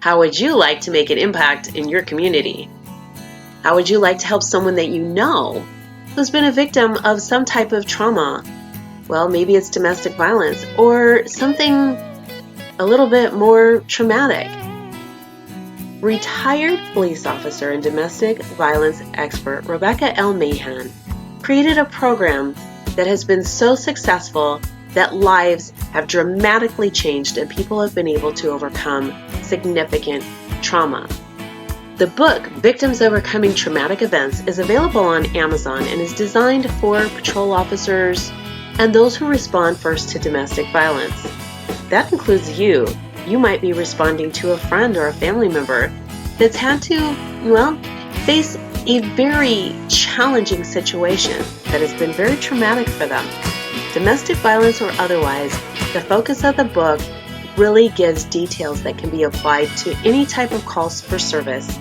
How would you like to make an impact in your community? How would you like to help someone that you know who's been a victim of some type of trauma? Well, maybe it's domestic violence or something a little bit more traumatic. Retired police officer and domestic violence expert Rebecca L. Mahan created a program that has been so successful that lives have dramatically changed and people have been able to overcome significant trauma. The book, Victims Overcoming Traumatic Events, is available on Amazon and is designed for patrol officers and those who respond first to domestic violence. That includes you. You might be responding to a friend or a family member that's had to, face a very challenging situation that has been very traumatic for them. Domestic violence or otherwise, the focus of the book really gives details that can be applied to any type of calls for service.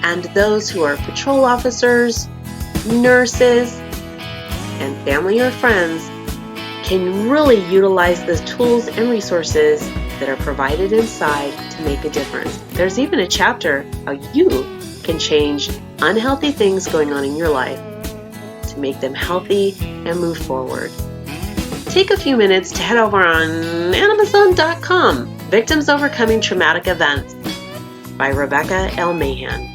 And those who are patrol officers, nurses, and family or friends can really utilize the tools and resources that are provided inside to make a difference. There's even a chapter how you can change unhealthy things going on in your life to make them healthy and move forward. Take a few minutes to head over on Amazon.com, Victims Overcoming Traumatic Events by Rebecca L. Mahan.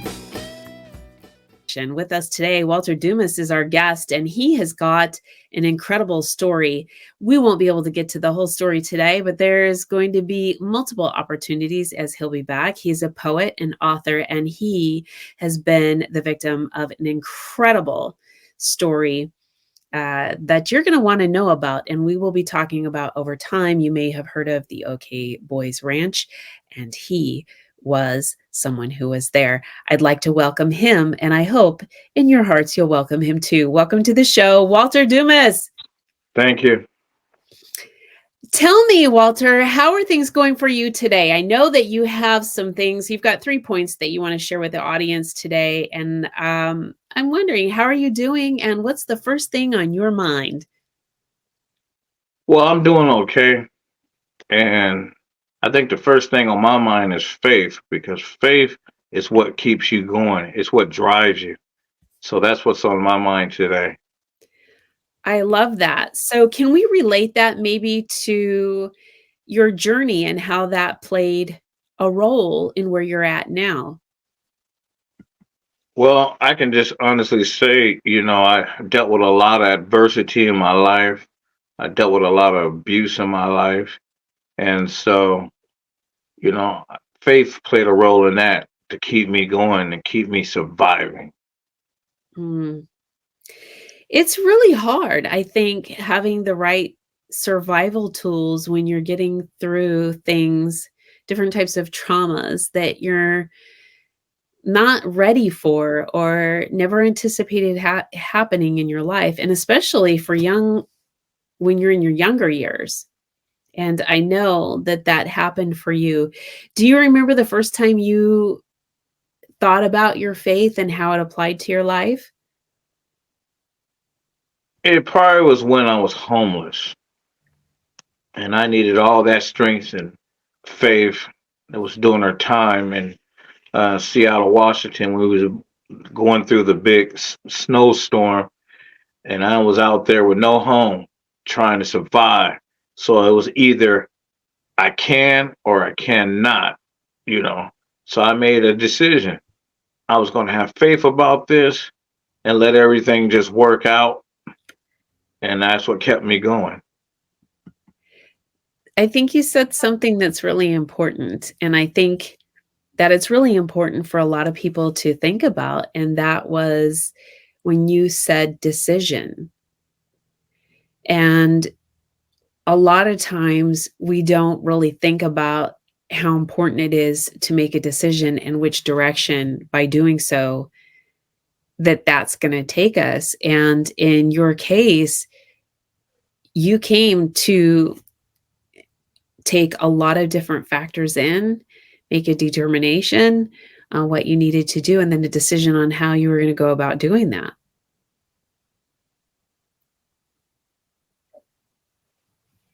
With us today, Walter Dumas is our guest, and he has got an incredible story. We won't be able to get to the whole story today, but there's going to be multiple opportunities as he'll be back. He's a poet and author, and he has been the victim of an incredible story that you're going to want to know about, and we will be talking about over time. You may have heard of the OK Boys Ranch, and he was someone who was there. I'd like to welcome him, and I hope in your hearts you'll welcome him too. Welcome to the show, Walter Dumas. Thank you. Tell me, Walter, how are things going for you today? I know that you have some things. You've got 3 points that you want to share with the audience today, and I'm wondering, how are you doing, and what's the first thing on your mind? Well, I'm doing okay. And I think the first thing on my mind is faith, because faith is what keeps you going. It's what drives you. So that's what's on my mind today. I love that. So can we relate that maybe to your journey and how that played a role in where you're at now? Well, I can just honestly say, I dealt with a lot of adversity in my life. I dealt with a lot of abuse in my life. And so, you know, faith played a role in that to keep me going and keep me surviving. Mm. It's really hard, I think, having the right survival tools when you're getting through things, different types of traumas that you're not ready for or never anticipated happening in your life, and especially for when you're in your younger years. And I know that that happened for you. Do you remember the first time you thought about your faith and how it applied to your life? It probably was when I was homeless and I needed all that strength and faith. That was during our time in Seattle, Washington. We was going through the big snowstorm, and I was out there with no home, trying to survive. So it was either I can or I cannot, you know. So I made a decision. I was going to have faith about this and let everything just work out, and that's what kept me going. I think you said something that's really important, and I think that it's really important for a lot of people to think about, and that was when you said decision. And a lot of times we don't really think about how important it is to make a decision and which direction by doing so that's going to take us. And in your case, you came to take a lot of different factors in, make a determination on what you needed to do, and then a decision on how you were going to go about doing that.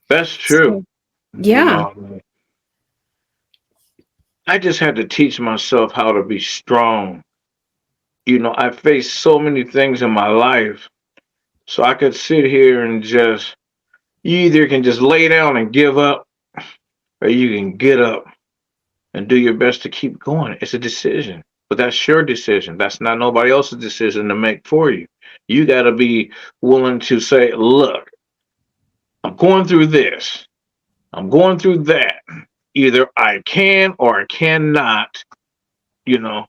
That's true. So, You yeah. know, I just had to teach myself how to be strong. I faced so many things in my life, so I could sit here and just, you either can just lay down and give up, or you can get up and do your best to keep going. It's a decision, but that's your decision. That's not nobody else's decision to make for you. You got to be willing to say, look, I'm going through this, I'm going through that. Either I can or I cannot, you know.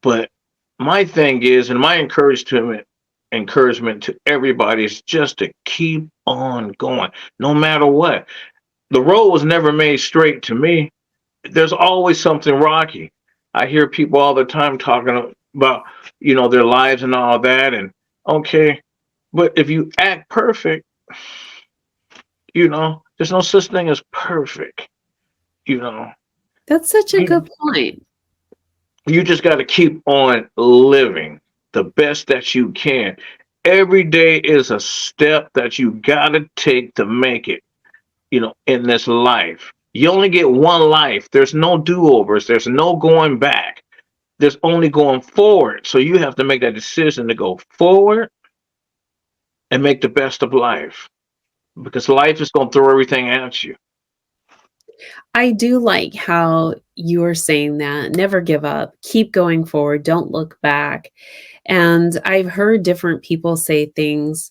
But my thing is, and my encouragement to everybody is just to keep on going, no matter what. The road was never made straight to me. There's always something rocky. I hear people all the time talking about, their lives and all that. And okay, but if you act perfect, there's no such thing as perfect. You know, That's such a you, good point. you just got to keep on living the best that you can. Every day is a step that you got to take to make it, in this life. You only get one life. There's no do overs, there's no going back. There's only going forward. So you have to make that decision to go forward and make the best of life because life is going to throw everything at you. I do like how you are saying that. Never give up. Keep going forward. Don't look back. And I've heard different people say things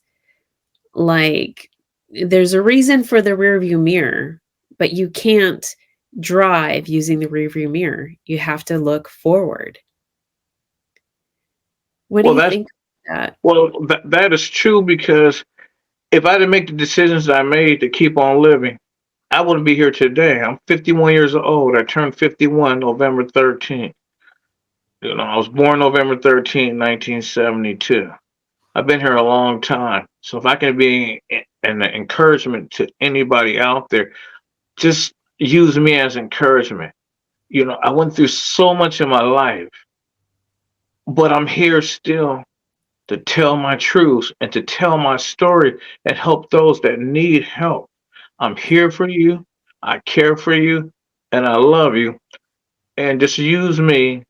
like, there's a reason for the rearview mirror, but you can't drive using the rearview mirror. You have to look forward. What do Well, you that's think of that? that is true because if I didn't make the decisions that I made to keep on living, I wouldn't be here today. I'm 51 years old. I turned 51 November 13th. I was born November 13th, 1972. I've been here a long time. So if I can be an encouragement to anybody out there, just use me as encouragement. I went through so much in my life, but I'm here still to tell my truths and to tell my story and help those that need help. I'm here for you. I care for you and I love you. And just use me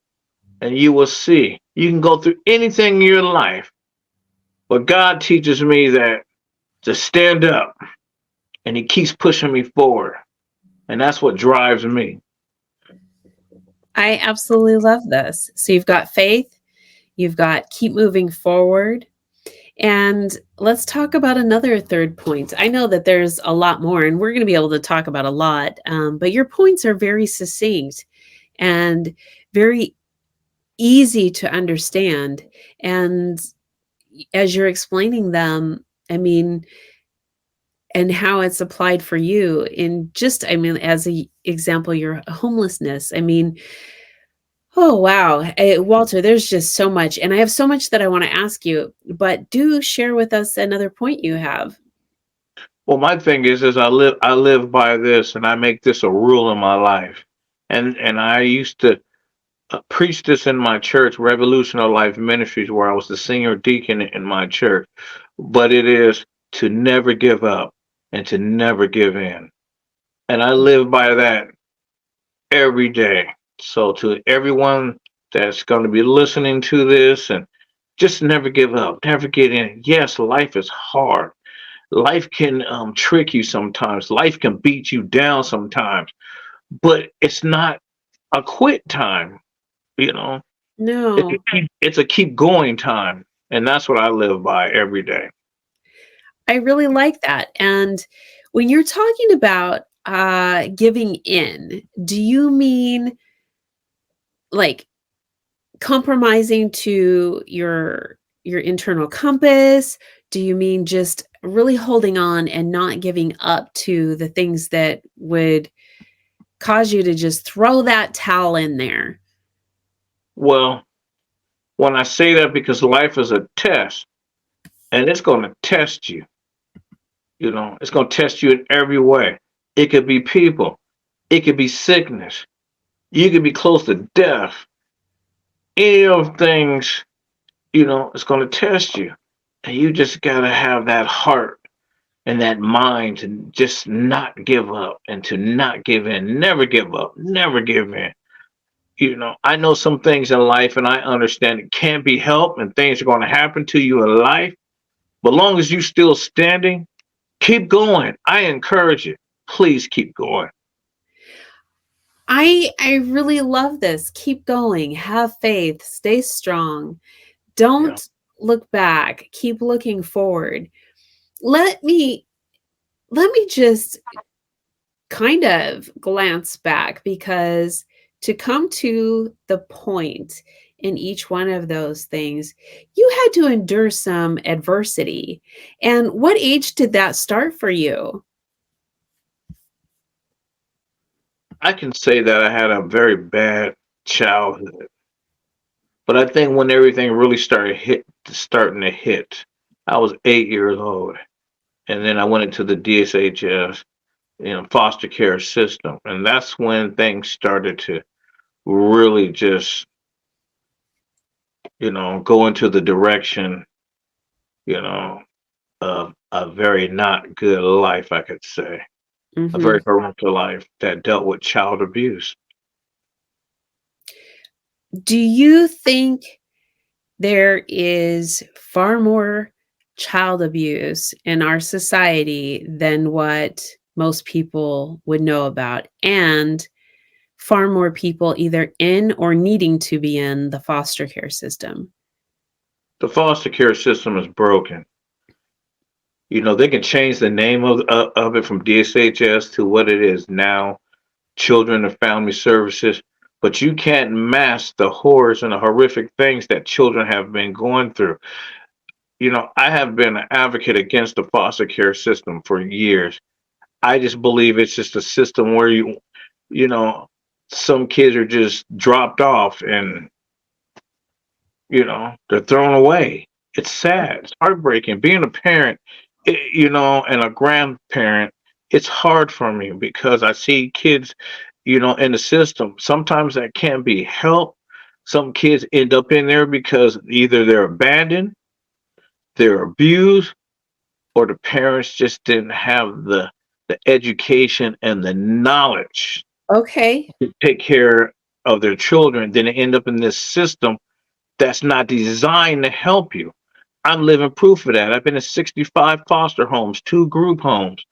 and you will see. You can go through anything in your life, but God teaches me that to stand up and He keeps pushing me forward. And that's what drives me. I absolutely love this. So you've got faith, you've got keep moving forward. And let's talk about another third point. I know that there's a lot more, and we're going to be able to talk about a lot, but your points are very succinct and very easy to understand. And as you're explaining them, I mean, and how it's applied for you in just, I mean, as a example, your homelessness. I mean, oh, wow. Walter, there's just so much. And I have so much that I want to ask you, but do share with us another point you have. Well, my thing is I live by this and I make this a rule in my life. And I used to preach this in my church, Revolutionary Life Ministries, where I was the senior deacon in my church. But it is to never give up and to never give in. And I live by that every day. So to everyone that's going to be listening to this, and just never give up, never get in. Yes, life is hard. Life can trick you sometimes. Life can beat you down sometimes, but it's not a quit time. You know, No, it's a keep going time, and that's what I live by every day. I really like that. And when you're talking about giving in, do you mean like compromising to your internal compass? Do you mean just really holding on and not giving up to the things that would cause you to just throw that towel in there? Well, when I say that, because life is a test, and it's going to test you. It's going to test you in every way. It could be people. It could be sickness. You could be close to death. Any of things, it's going to test you. And you just got to have that heart and that mind to just not give up and to not give in. Never give up. Never give in. I know some things in life and I understand it can be helped and things are going to happen to you in life. But long as you still standing, keep going. I encourage you. Please keep going. I really love this. Keep going. Have faith. Stay strong. Yeah. Don't look back. Keep looking forward. Let me let me just kind of glance back, because to come to the point in each one of those things, you had to endure some adversity. And what age did that start for you? I can say that I had a very bad childhood. But I think when everything really starting to hit, I was 8 years old. And then I went into the DSHS, foster care system. And that's when things started to really just, go into the direction, you know, of a very not good life, I could say. A Hmm. very horrific life that dealt with child abuse. Do you think there is far more child abuse in our society than what most people would know about, and far more people either in or needing to be in the foster care system? The foster care system is broken. They can change the name of it from DSHS to what it is now, Children and Family Services, but you can't mask the horrors and the horrific things that children have been going through. I have been an advocate against the foster care system for years. I just believe it's just a system where you know, some kids are just dropped off and, they're thrown away. It's sad. It's heartbreaking. Being a parent, and a grandparent, it's hard for me because I see kids, in the system. Sometimes that can be helped. Some kids end up in there because either they're abandoned, they're abused, or the parents just didn't have the education and the knowledge Okay. to take care of their children. Then they end up in this system that's not designed to help you. I'm living proof of that. I've been in 65 foster homes, two group homes,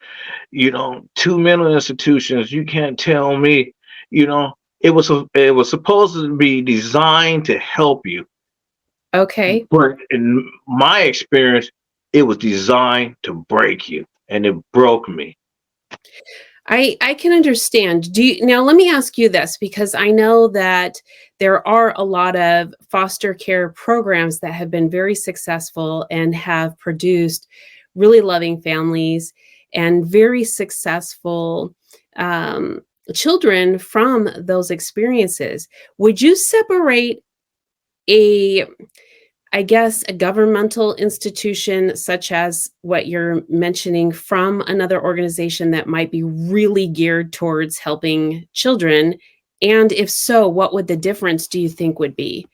two mental institutions. You can't tell me, it was supposed to be designed to help you. Okay. But in my experience, it was designed to break you, and it broke me. I can understand. Now let me ask you this, because I know that there are a lot of foster care programs that have been very successful and have produced really loving families and very successful um, children from those experiences. Would you separate a I guess a governmental institution such as what you're mentioning from another organization that might be really geared towards helping children? And if so, what would the difference do you think would be?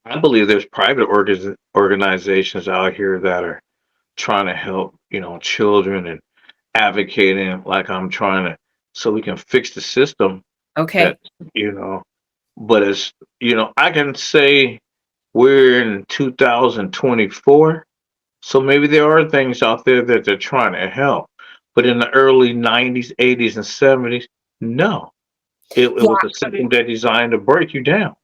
I believe there's private organizations out here that are trying to help, children and advocating like I'm trying to, so we can fix the system that, Okay. you know, but it's, I can say we're in 2024, so maybe there are things out there that they're trying to help. But in the early 90s, 80s, and 70s, no. It was a system that designed to break you down.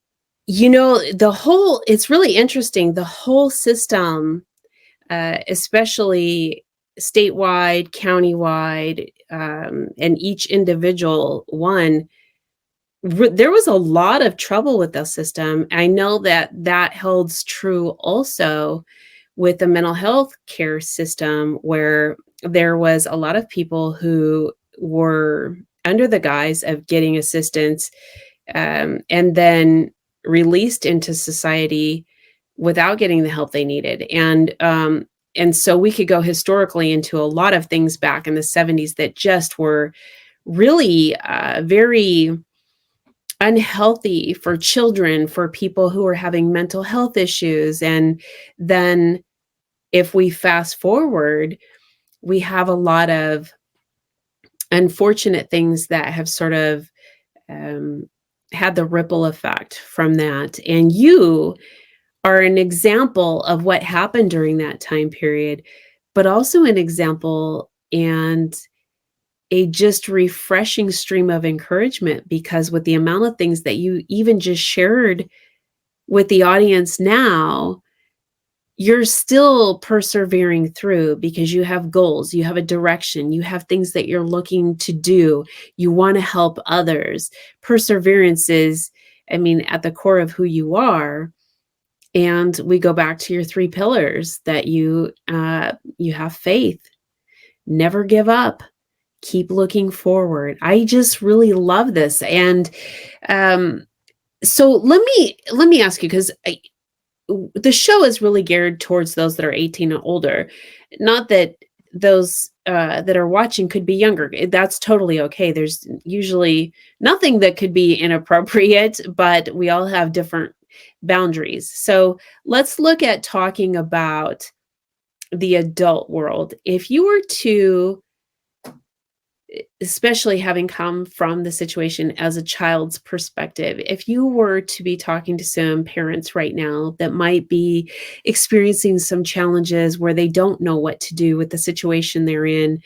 It's really interesting. The whole system, especially statewide, countywide, and each individual one, there was a lot of trouble with the system. I know that that holds true also with the mental health care system, where there was a lot of people who were under the guise of getting assistance, and then released into society without getting the help they needed. And so we could go historically into a lot of things back in the 70s that just were really very unhealthy for children, for people who are having mental health issues. And then if we fast forward, we have a lot of unfortunate things that have sort of had the ripple effect from that. And you are an example of what happened during that time period, but also an example and a just refreshing stream of encouragement, because with the amount of things that you even just shared with the audience now, you're still persevering through because you have goals, you have a direction, you have things that you're looking to do, you want to help others. Perseverance is, I mean, at the core of who you are. And we go back to your 3 pillars that you have faith, never give up, keep looking forward. I just really love this. And so let me ask you, because the show is really geared towards those that are 18 and older. Not that those that are watching could be younger. That's totally okay. There's usually nothing that could be inappropriate, but we all have different boundaries. So let's look at talking about the adult world. If you were to, especially having come from the situation as a child's perspective, if you were to be talking to some parents right now that might be experiencing some challenges where they don't know what to do with the situation they're in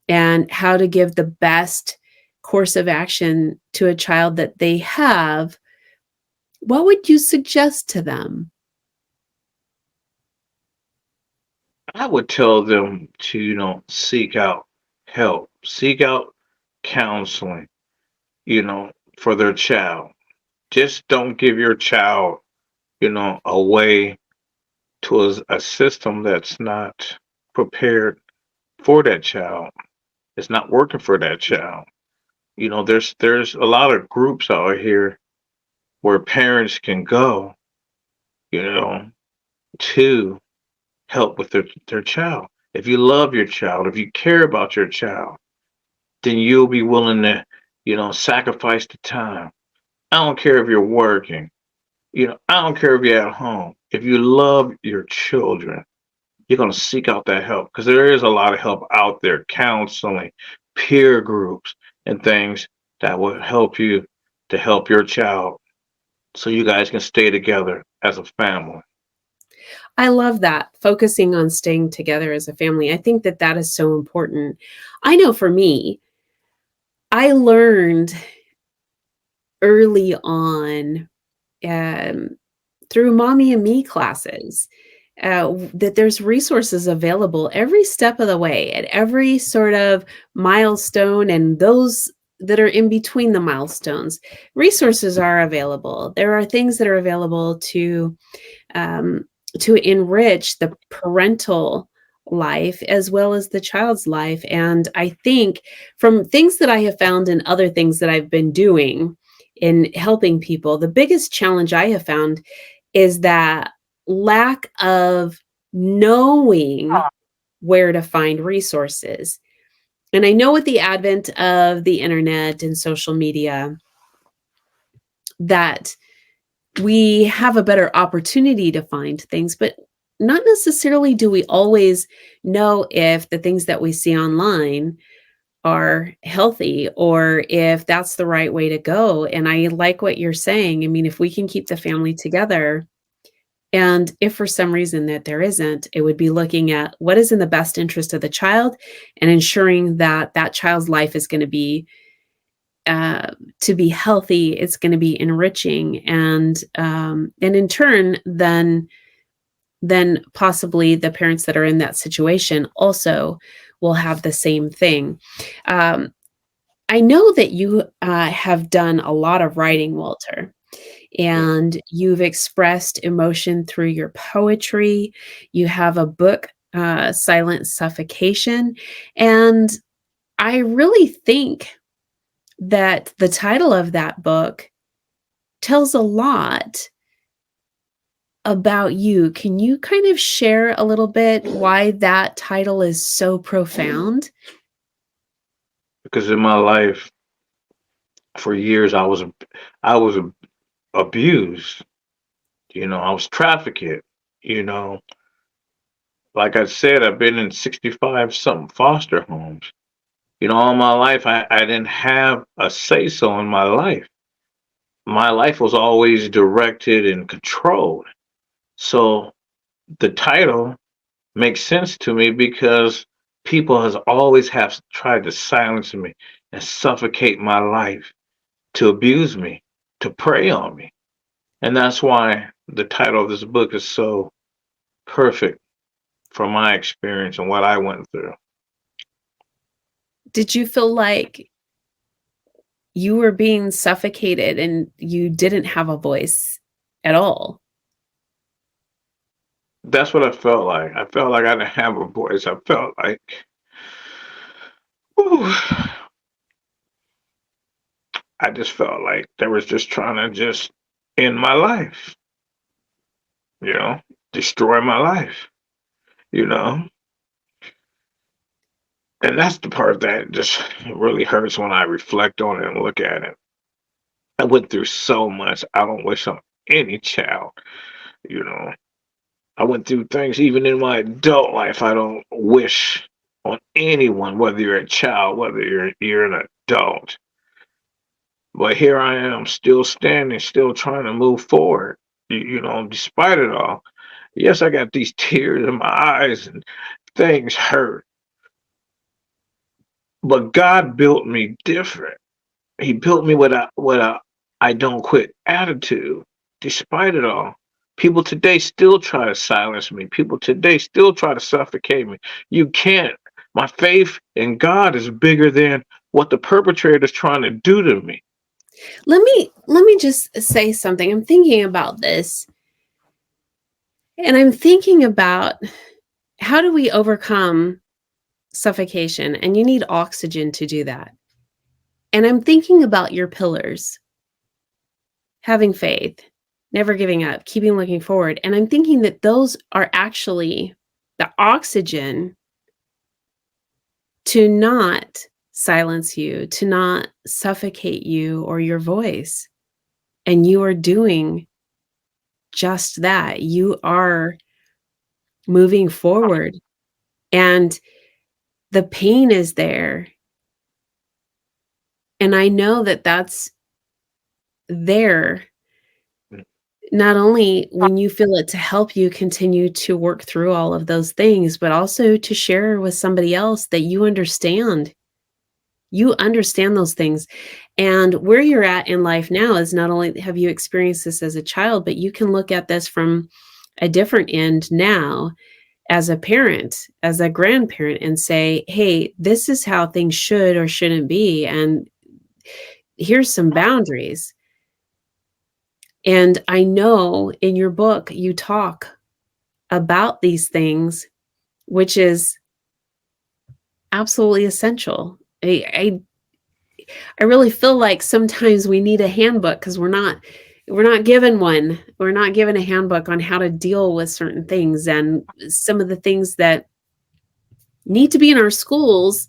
and how to give the best course of action to a child that they have, what would you suggest to them? I would tell them to, seek out help, seek out counseling, for their child. Just don't give your child, away to a system that's not prepared for that child. It's not working for that child. There's a lot of groups out here where parents can go, you know, to help with their child. If you love your child, if you care about your child, then you'll be willing to, sacrifice the time. I don't care if you're working, I don't care if you're at home. If you love your children, you're going to seek out that help because there is a lot of help out there, counseling, peer groups, and things that will help you to help your child so you guys can stay together as a family. I love that, focusing on staying together as a family. I think that that is so important. I know for me, I learned early on um, through mommy and me classes that there's resources available every step of the way at every sort of milestone, and those that are in between the milestones. Resources are available. There are things that are available um, to enrich the parental life as well as the child's life. And I think from things that I have found and other things that I've been doing in helping people, the biggest challenge I have found is that lack of knowing where to find resources. And I know with the advent of the internet and social media that we have a better opportunity to find things, but not necessarily do we always know if the things that we see online are healthy or if that's the right way to go. And I like what you're saying. I mean, if we can keep the family together, and if for some reason that there isn't, it would be looking at what is in the best interest of the child and ensuring that that child's life is going to be healthy. It's going to be enriching, and in turn, then possibly the parents that are in that situation also will have the same thing. I know that you have done a lot of writing, Walter, and you've expressed emotion through your poetry. You have a book, Silent Suffocation, and I really think that the title of that book tells a lot about you. Can you kind of share a little bit why that title is so profound? Because in my life, for years, I was abused. I was trafficked. You know, like I said, I've been in 65 something foster homes. All my life, I didn't have a say so in my life. My life was always directed and controlled. So the title makes sense to me because people has always have tried to silence me and suffocate my life, to abuse me, to prey on me. And that's why the title of this book is so perfect from my experience and what I went through. Did you feel like you were being suffocated and you didn't have a voice at all? That's what I felt like. I felt like I didn't have a voice. I felt like, whew, I just felt like they was just trying to just end my life, you know, destroy my life, you know. And that's the part that just really hurts when I reflect on it and look at it. I went through so much. I don't wish on any child, you know. I went through things even in my adult life I don't wish on anyone, whether you're a child, whether you're an adult. But here I am, still standing, still trying to move forward. Despite it all. Yes, I got these tears in my eyes and things hurt. But God built me different. He built me with a I don't quit attitude, despite it all. People today still try to silence me. People today still try to suffocate me. You can't. My faith in God is bigger than what the perpetrator is trying to do to me. Let me just say something. I'm thinking about this. And I'm thinking about, how do we overcome suffocation? And you need oxygen to do that. And I'm thinking about your pillars: having faith, never giving up, keeping looking forward. And I'm thinking that those are actually the oxygen to not silence you, to not suffocate you or your voice. And you are doing just that. You are moving forward, and the pain is there. And I know that that's there not only when you feel it to help you continue to work through all of those things, but also to share with somebody else that you understand. You understand those things. And where you're at in life now is, not only have you experienced this as a child, but you can look at this from a different end now as a parent, as a grandparent, and say, hey, this is how things should or shouldn't be. And here's some boundaries. And I know in your book, you talk about these things, which is absolutely essential. I really feel like sometimes we need a handbook, because we're not given one. We're not given a handbook on how to deal with certain things, and some of the things that need to be in our schools,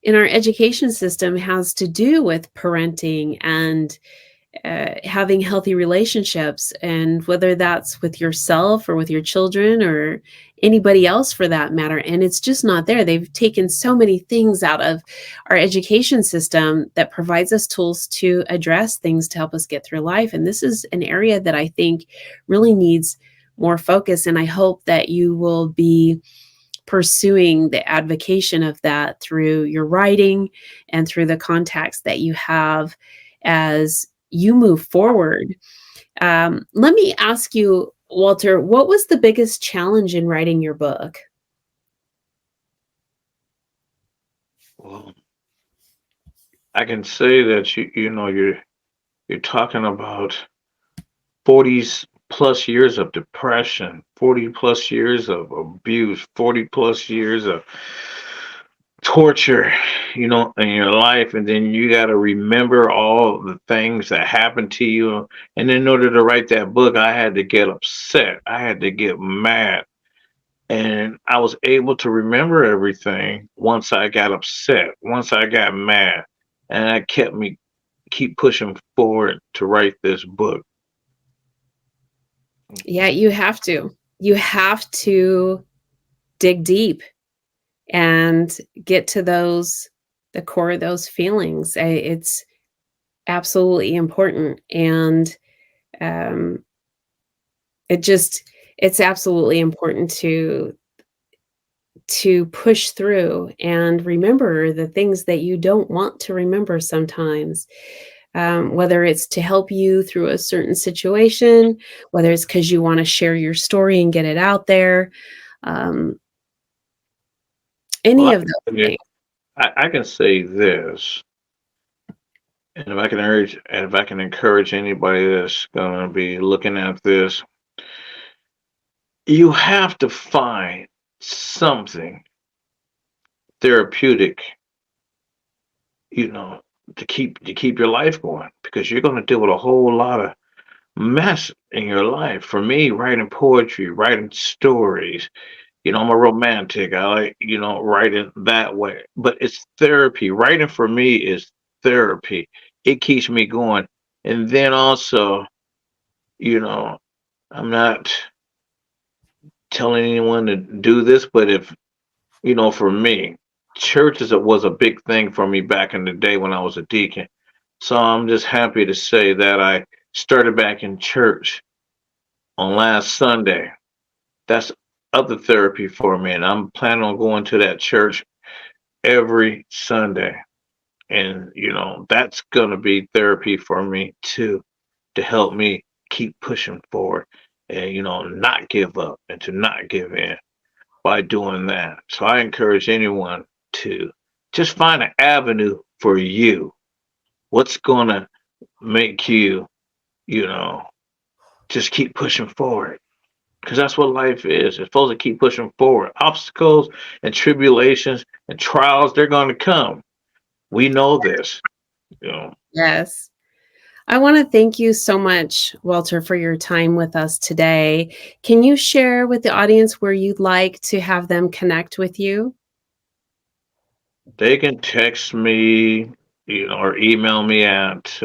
in our education system, has to do with parenting and having healthy relationships, and whether that's with yourself or with your children or anybody else for that matter. And it's just not there. They've taken so many things out of our education system that provides us tools to address things to help us get through life. And this is an area that I think really needs more focus. And I hope that you will be pursuing the advocacy of that through your writing and through the contacts that you have as you move forward. Let me ask you, Walter, what was the biggest challenge in writing your book? Well, I can say that you're talking about 40 plus years of depression, 40 plus years of abuse, 40 plus years of torture, in your life. And then you got to remember all the things that happened to you. And in order to write that book, I had to get upset. I had to get mad. And I was able to remember everything once I got upset, once I got mad. And that kept me keep pushing forward to write this book. Yeah, you have to. You have to dig deep. and get to the core of those feelings. It's absolutely important. And um, it's absolutely important to push through and remember the things that you don't want to remember sometimes. Whether it's to help you through a certain situation, whether it's because you want to share your story and get it out there, um, any Well, of those things. I can say this, and if I can encourage anybody that's going to be looking at this, you have to find something therapeutic, you know, to keep your life going, because you're going to deal with a whole lot of mess in your life. For me, writing poetry, writing stories, I'm a romantic. I like, writing that way. But it's therapy. Writing for me is therapy. It keeps me going. And then also, you know, I'm not telling anyone to do this, but if, for me, was a big thing for me back in the day when I was a deacon. So I'm just happy to say that I started back in church on last Sunday. That's other therapy for me. And I'm planning on going to that church every Sunday. And, that's going to be therapy for me too, to help me keep pushing forward and, not give up and to not give in by doing that. So I encourage anyone to just find an avenue for you. What's going to make you, you know, just keep pushing forward? Because that's what life is. It's supposed to keep pushing forward. Obstacles and tribulations and trials, they're going to come. We know this. Yes. I want to thank you so much, Walter, for your time with us today. Can you share with the audience where you'd like to have them connect with you? They can text me, or email me at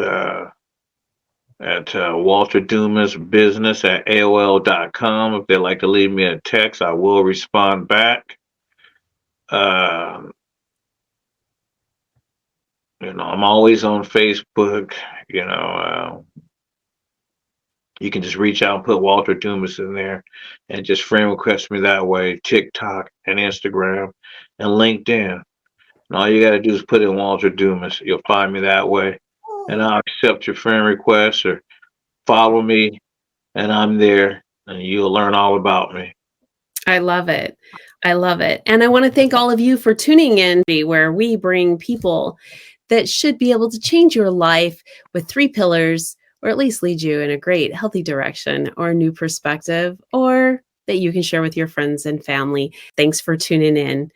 Walter Dumas Business at AOL.com. If they'd like to leave me a text, I will respond back. Uh, I'm always on Facebook. You can just reach out and put Walter Dumas in there and just friend request me that way. TikTok and Instagram and LinkedIn. And all you got to do is put in Walter Dumas. You'll find me that way. And I'll accept your friend request or follow me, and I'm there, and you'll learn all about me. I love it. I love it. And I want to thank all of you for tuning in, where we bring people that should be able to change your life with 3 pillars, or at least lead you in a great, healthy direction or a new perspective, or that you can share with your friends and family. Thanks for tuning in.